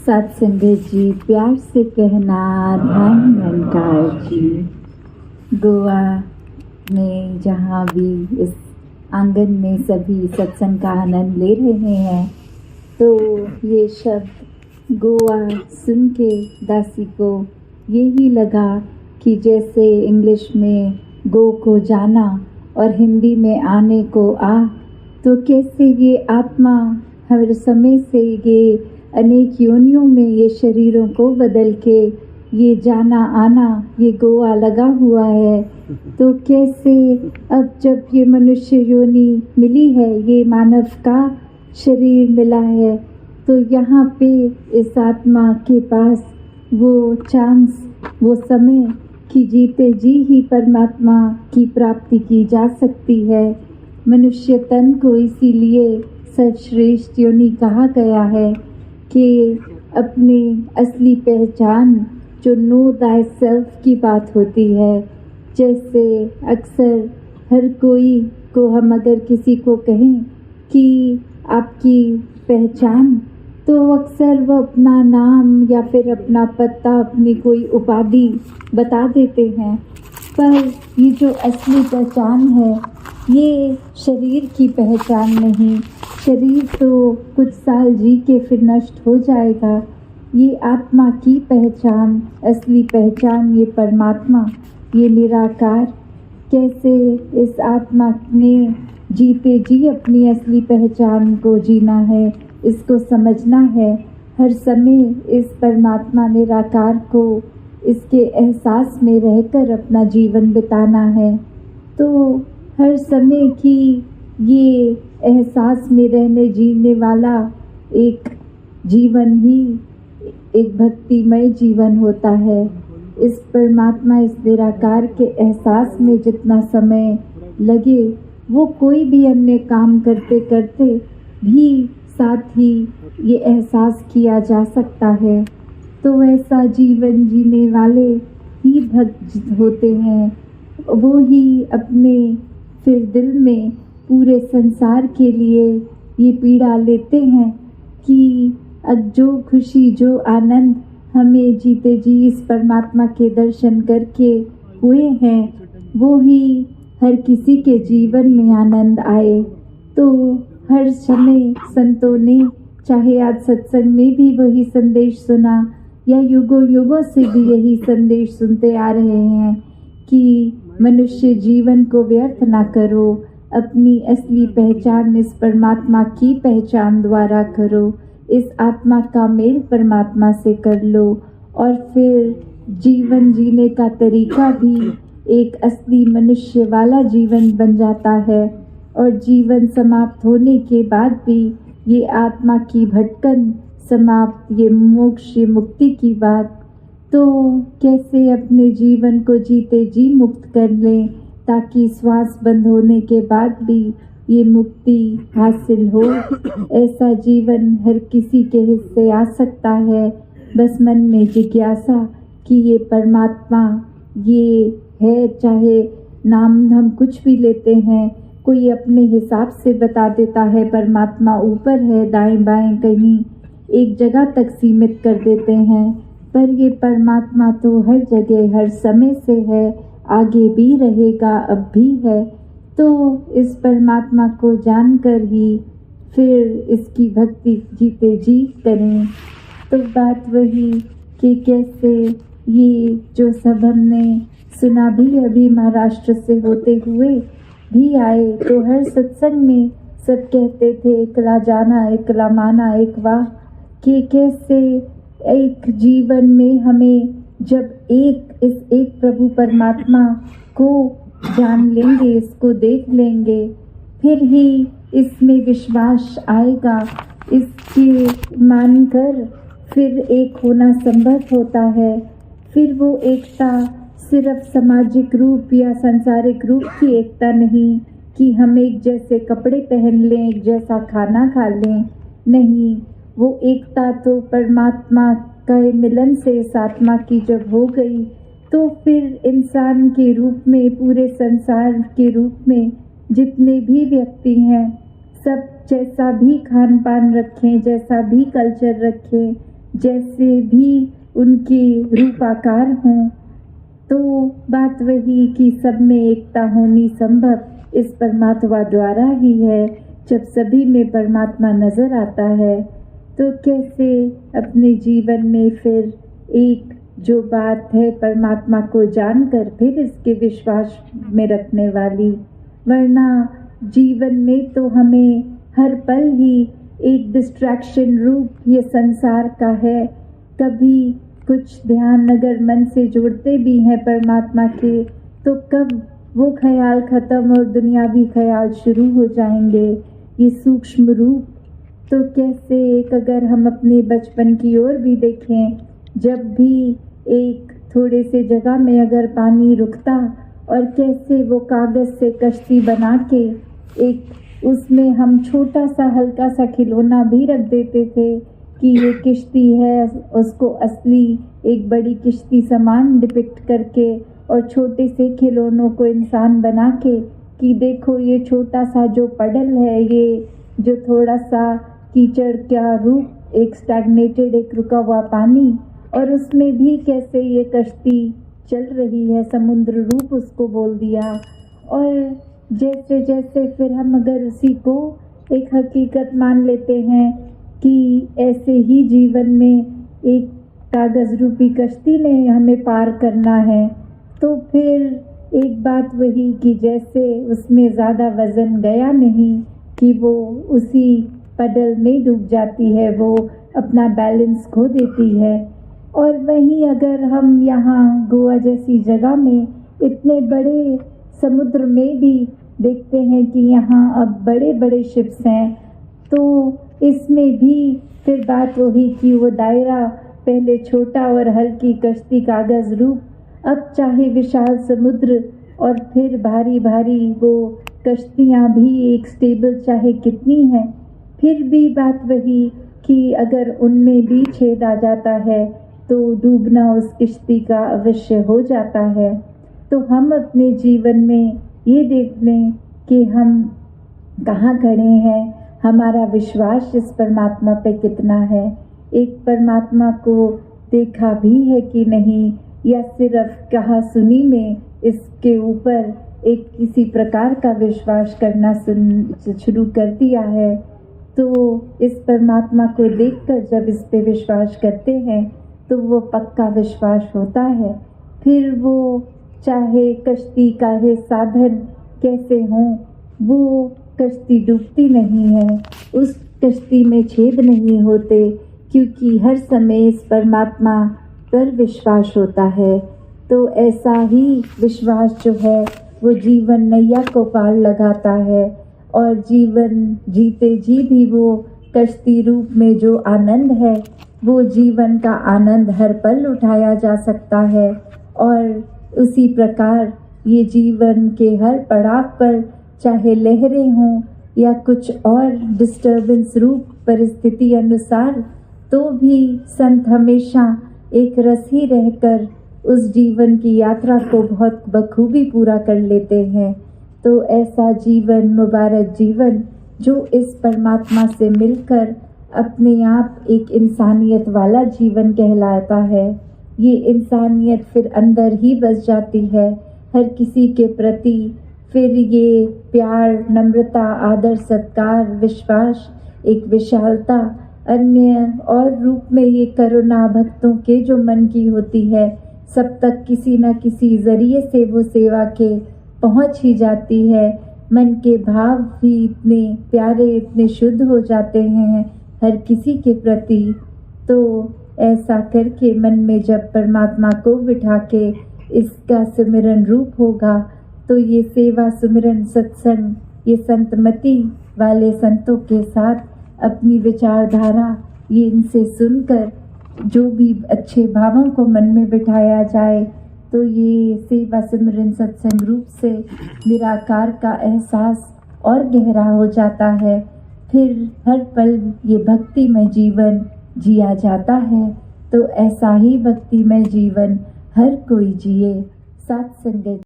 सत्संगत जी, प्यार से कहना ध्यान निरंकार जी। गोवा में जहाँ भी इस आंगन में सभी सत्संग का आनंद ले रहे हैं, तो ये शब्द गोवा सुन के दासी को यही लगा कि जैसे इंग्लिश में गो को जाना और हिंदी में आने को आ, तो कैसे ये आत्मा हर समय से ये अनेक योनियों में ये शरीरों को बदल के ये जाना आना ये गोवा लगा हुआ है। तो कैसे अब जब ये मनुष्य योनि मिली है, ये मानव का शरीर मिला है, तो यहाँ पे इस आत्मा के पास वो चांस, वो समय कि जीते जी ही परमात्मा की प्राप्ति की जा सकती है। मनुष्य तन को इसीलिए सर्वश्रेष्ठ योनि कहा गया है कि अपनी असली पहचान जो नो दाई सेल्फ की बात होती है। जैसे अक्सर हर कोई को हम अगर किसी को कहें कि आपकी पहचान, तो अक्सर वो अपना नाम या फिर अपना पता, अपनी कोई उपाधि बता देते हैं। पर ये जो असली पहचान है, ये शरीर की पहचान नहीं। शरीर तो कुछ साल जी के फिर नष्ट हो जाएगा। ये आत्मा की पहचान, असली पहचान, ये परमात्मा, ये निराकार, कैसे इस आत्मा ने जीते जी अपनी असली पहचान को जीना है, इसको समझना है। हर समय इस परमात्मा निराकार को इसके एहसास में रहकर अपना जीवन बिताना है। तो हर समय की ये एहसास में रहने जीने वाला एक जीवन ही एक भक्तिमय जीवन होता है। इस परमात्मा, इस निराकार के एहसास में जितना समय लगे, वो कोई भी अन्य काम करते करते भी साथ ही ये एहसास किया जा सकता है। तो ऐसा जीवन जीने वाले ही भक्त होते हैं। वो ही अपने फिर दिल में पूरे संसार के लिए ये पीड़ा लेते हैं कि अब जो खुशी, जो आनंद हमें जीते जी इस परमात्मा के दर्शन करके हुए हैं, वो ही हर किसी के जीवन में आनंद आए। तो हर समय संतों ने, चाहे आज सत्संग में भी वही संदेश सुना या युगों युगों से भी यही संदेश सुनते आ रहे हैं कि मनुष्य जीवन को व्यर्थ ना करो, अपनी असली पहचान इस परमात्मा की पहचान द्वारा करो, इस आत्मा का मेल परमात्मा से कर लो, और फिर जीवन जीने का तरीका भी एक असली मनुष्य वाला जीवन बन जाता है। और जीवन समाप्त होने के बाद भी ये आत्मा की भटकन समाप्त, ये मोक्ष, ये मुक्ति की बात, तो कैसे अपने जीवन को जीते जी मुक्त कर लें, ताकि श्वास बंद होने के बाद भी ये मुक्ति हासिल हो। ऐसा जीवन हर किसी के हिस्से आ सकता है। बस मन में जिज्ञासा कि ये परमात्मा ये है, चाहे नाम हम कुछ भी लेते हैं, कोई अपने हिसाब से बता देता है परमात्मा ऊपर है, दाएं बाएं कहीं एक जगह तक सीमित कर देते हैं, पर ये परमात्मा तो हर जगह हर समय से है, आगे भी रहेगा, अब भी है। तो इस परमात्मा को जानकर ही फिर इसकी भक्ति जीते जी करें। तो बात वही कि कैसे ये जो सब हमने सुना भी अभी महाराष्ट्र से होते हुए भी आए, तो हर सत्संग में सब कहते थे एकला जाना एकला माना एक वाह, कि कैसे एक जीवन में हमें जब इस एक प्रभु परमात्मा को जान लेंगे, इसको देख लेंगे, फिर ही इसमें विश्वास आएगा, इसके मानकर फिर एक होना संभव होता है। फिर वो एकता सिर्फ सामाजिक रूप या सांसारिक रूप की एकता नहीं कि हम एक जैसे कपड़े पहन लें, एक जैसा खाना खा लें, नहीं, वो एकता तो परमात्मा का मिलन से इस आत्मा की जब हो गई, तो फिर इंसान के रूप में, पूरे संसार के रूप में जितने भी व्यक्ति हैं, सब जैसा भी खान पान रखें, जैसा भी कल्चर रखें, जैसे भी उनके रूपाकार हों, तो बात वही कि सब में एकता होनी संभव इस परमात्मा द्वारा ही है। जब सभी में परमात्मा नज़र आता है तो कैसे अपने जीवन में फिर एक जो बात है परमात्मा को जानकर फिर इसके विश्वास में रखने वाली, वरना जीवन में तो हमें हर पल ही एक डिस्ट्रैक्शन रूप ये संसार का है। कभी कुछ ध्यान अगर मन से जोड़ते भी हैं परमात्मा के, तो कब वो ख्याल ख़त्म और दुनियावी ख्याल शुरू हो जाएंगे। ये सूक्ष्म रूप तो कैसे एक अगर हम अपने बचपन की ओर भी देखें, जब भी एक थोड़े से जगह में अगर पानी रुकता और कैसे वो कागज़ से कश्ती बना के एक उसमें हम छोटा सा हल्का सा खिलौना भी रख देते थे कि ये किश्ती है, उसको असली एक बड़ी किश्ती समान डिपिक्ट करके और छोटे से खिलौनों को इंसान बना के कि देखो ये छोटा सा जो पडल है, ये जो थोड़ा सा कीचड़ का रूप, एक स्टैग्नेटेड एक रुका हुआ पानी, और उसमें भी कैसे ये कश्ती चल रही है, समुद्र रूप उसको बोल दिया। और जैसे जैसे फिर हम अगर उसी को एक हकीकत मान लेते हैं कि ऐसे ही जीवन में एक कागज़ रूपी कश्ती ने हमें पार करना है, तो फिर एक बात वही कि जैसे उसमें ज़्यादा वज़न गया नहीं कि वो उसी पडल में डूब जाती है, वो अपना बैलेंस खो देती है। और वहीं अगर हम यहाँ गोवा जैसी जगह में इतने बड़े समुद्र में भी देखते हैं कि यहाँ अब बड़े बड़े शिप्स हैं, तो इसमें भी फिर बात वही कि वो दायरा पहले छोटा और हल्की कश्ती कागज़ रूप, अब चाहे विशाल समुद्र और फिर भारी भारी वो कश्तियाँ भी एक स्टेबल चाहे कितनी हैं, फिर भी बात वही कि अगर उनमें भी छेद आ जाता है तो डूबना उस किश्ती का अवश्य हो जाता है। तो हम अपने जीवन में ये देख लें कि हम कहाँ खड़े हैं, हमारा विश्वास इस परमात्मा पे कितना है, एक परमात्मा को देखा भी है कि नहीं, या सिर्फ कहा सुनी में इसके ऊपर एक किसी प्रकार का विश्वास करना शुरू कर दिया है। तो इस परमात्मा को देखकर जब इस पे विश्वास करते हैं तो वो पक्का विश्वास होता है। फिर वो चाहे कश्ती का है साधन कैसे हों, वो कश्ती डूबती नहीं है, उस कश्ती में छेद नहीं होते, क्योंकि हर समय इस परमात्मा पर विश्वास होता है। तो ऐसा ही विश्वास जो है वो जीवन नैया को पार लगाता है, और जीवन जीते जी भी वो कश्ती रूप में जो आनंद है, वो जीवन का आनंद हर पल उठाया जा सकता है। और उसी प्रकार ये जीवन के हर पड़ाव पर चाहे लहरें हों या कुछ और डिस्टर्बेंस रूप परिस्थिति अनुसार, तो भी संत हमेशा एक रस ही रहकर उस जीवन की यात्रा को बहुत बखूबी पूरा कर लेते हैं। तो ऐसा जीवन, मुबारक जीवन, जो इस परमात्मा से मिलकर अपने आप एक इंसानियत वाला जीवन कहलाता है। ये इंसानियत फिर अंदर ही बस जाती है हर किसी के प्रति। फिर ये प्यार, नम्रता, आदर, सत्कार, विश्वास, एक विशालता, अन्य और रूप में ये करुणा भक्तों के जो मन की होती है, सब तक किसी न किसी ज़रिए से वो सेवा के पहुंच ही जाती है। मन के भाव भी इतने प्यारे, इतने शुद्ध हो जाते हैं हर किसी के प्रति। तो ऐसा करके मन में जब परमात्मा को बिठा के इसका सिमरन रूप होगा, तो ये सेवा, सुमिरन, सत्संग, ये संतमति वाले संतों के साथ अपनी विचारधारा ये इनसे सुनकर जो भी अच्छे भावों को मन में बिठाया जाए, तो ये सेवा, सिमरन, सत्संग रूप से निराकार का एहसास और गहरा हो जाता है। फिर हर पल ये भक्तिमय जीवन जिया जाता है। तो ऐसा ही भक्तिमय जीवन हर कोई जिए। साथ संगत